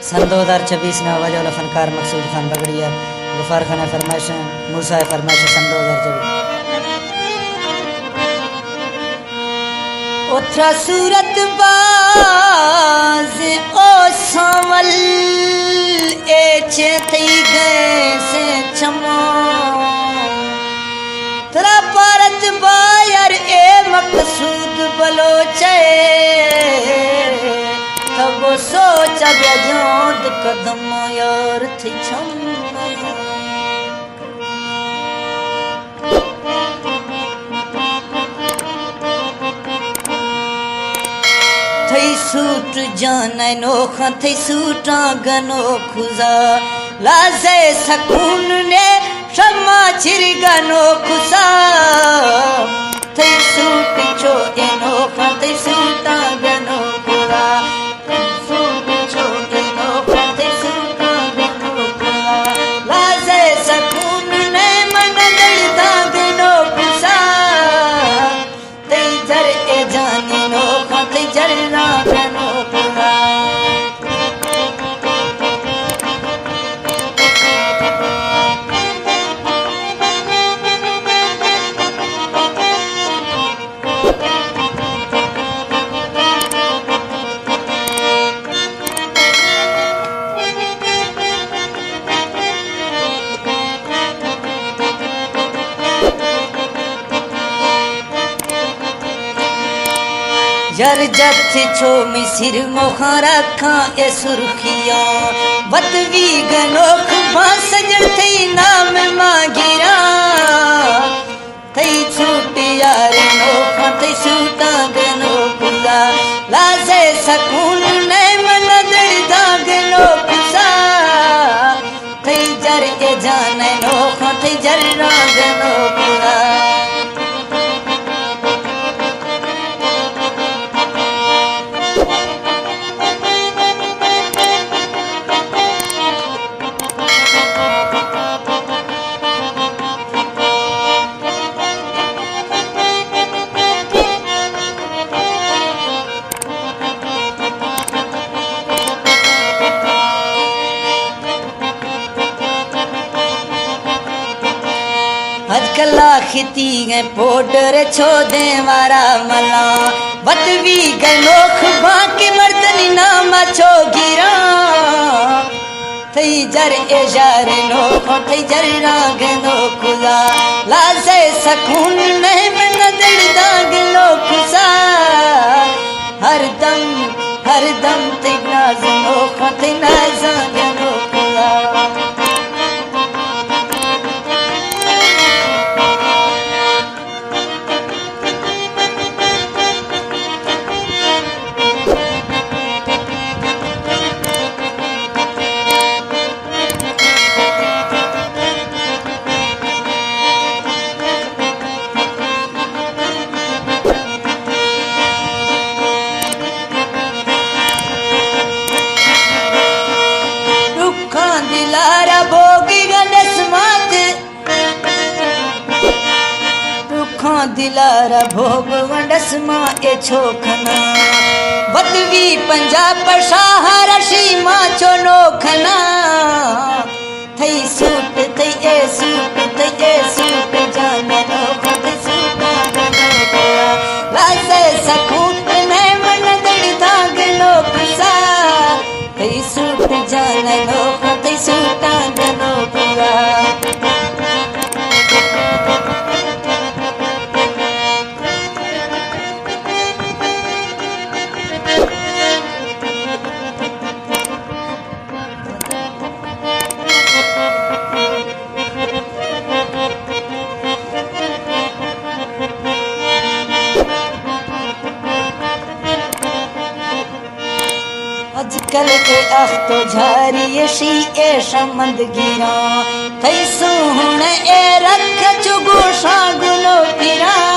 सन 2026 में आवाज़ वाला फनकार मकसूद खान बगड़िया गफ़ार खान फरमाइश मूसा फरमाइश सन 2024 ओथरा सूरत बाज ओ सावल ए थई गए से चमो तरा पारत बायर ए मकसूद बलोचे तब सोच जोद कदम यार थी छम थई सूट जान नोखा थई सूटा गनो खुजा लाजे सकून ने शमा छिर गनो खुसा थई सूट छो नोखा थई सूटा गनो खुजा जर जथ छो मिसिर मोखा रखा ए सुर्खिया बदवी गनोख सजन थई नाम मांगिरा थई छूट यार नोखा थई सूटा गनोखला लाजे सकून ने मन दर्दा गनोखसा थई जर ए जान नोखा थई जर्रा गनोखला कला खिती गए पोडर छो दे वारा मला बतवी गनोख बाकी मर्दनी नामा छो गिरा थई जर ए जार नोख थई जर्रा गनोखला लाजे सकून ने मन दर्दा गनोखसा हर दम ते नाज नोख थई नाज गनोखला दिलारा भोगी गणेशमात दुखा दिलारा भोग वंडसमा ए छोखना बदवी पंजाब पर शाहरशी मा छो नोखना थई सूट थई ए सूट जाने नोख थई सूटा गनोखला लाजे सकून ने मन दर्दा गनोखसा थई सूट जाने नोख थई सूटा गनोखला आजकल के अख्तो झारी शी ए शमंद गिरा थई सुहण ए रख चुगो शागुलो फिरा